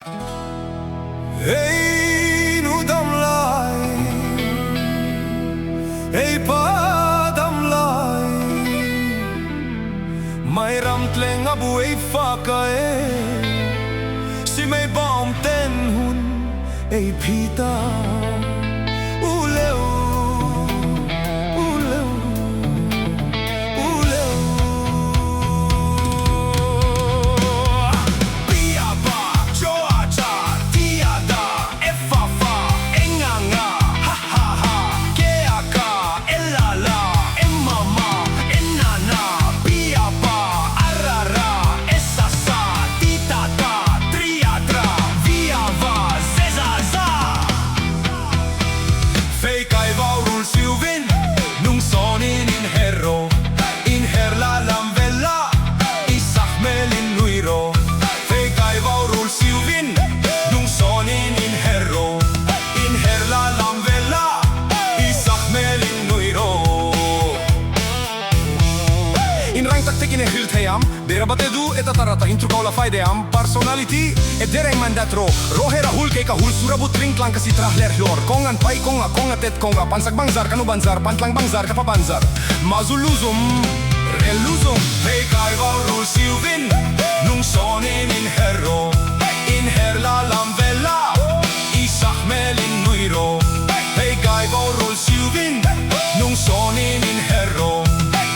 Ei nu damlai, ei pa damlai, mai ramtleng abu ei fakae, si may baum ten hun ei pita, uleu, uleu, uleu. Pia ba, joa cha, tiada, efafa, enganga, ha ha ha, keaka, elala, emama, enana, pia ba, arara, esasa, titata, triatra, viava, zezaza. Feikai vaurul siuvin, nung sonin inherro, inherla lamvella, isahmelin nuiro. Feikai vaurul siuvin, nung sonin inherro, inherla lamvella, isahmelin nuiro. Inrang taktikin e hyltheyam, dera batedu eta tarata intrukaula faideam, personality e dereng mandatro, rohera hulke ka hul surabut ringklang kasi trahler hlor, kongan pai konga tet konga, pansag bangzar kanu banzar, pantlang bangzar kapa banzar, mazuluzum, reluzum, feikai vaurul siuvin, nung sonin inherro, inherla lamvella, isahmelin nuiro. Feikai vaurul siuvin, nung sonin inherro,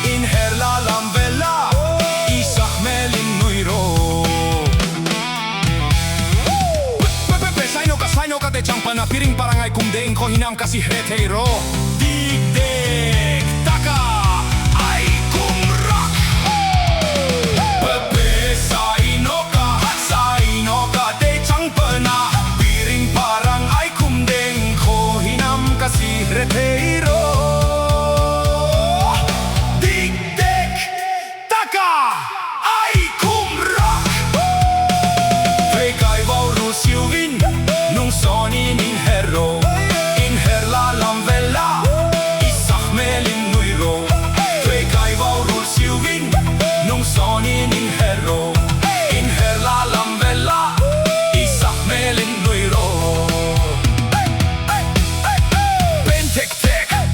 inherla lamvella, isahmelin nuiro. Saino ka te champana piring parangay kumdeing ko hinam kasi heteiro. Dikdik taka ay kumrak. Pepe saino ka te champana piring parang ay kumdeing ko hinam kasi heteiro. Dikdik taka ay kumrak. Feikai vaurul siuvin, nung sonin inherro, inherla lamvella, isahmelin nuiro. Feikai vaurul siuvin, nung sonin inherro, inherla lamvella, isahmelin nuiro.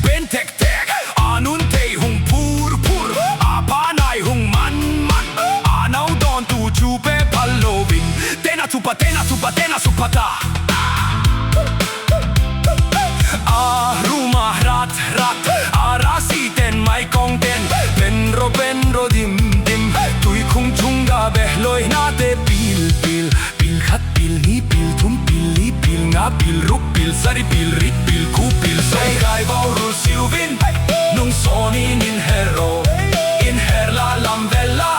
Bentek-tek, anun tei hung pur, apanay hung man, anaw don tu chupe palovin, tena supata. Rumah rat, arasiten mai kongten, benro dim, tui kung chunga behloi na te pil, khat pil, ni pil, tum pil, li pil, nga pil, ruk pil, sari pil, rit pil, ku pil. Feikai vaurul siuvin, nung sonin inherro, inherla lamvella,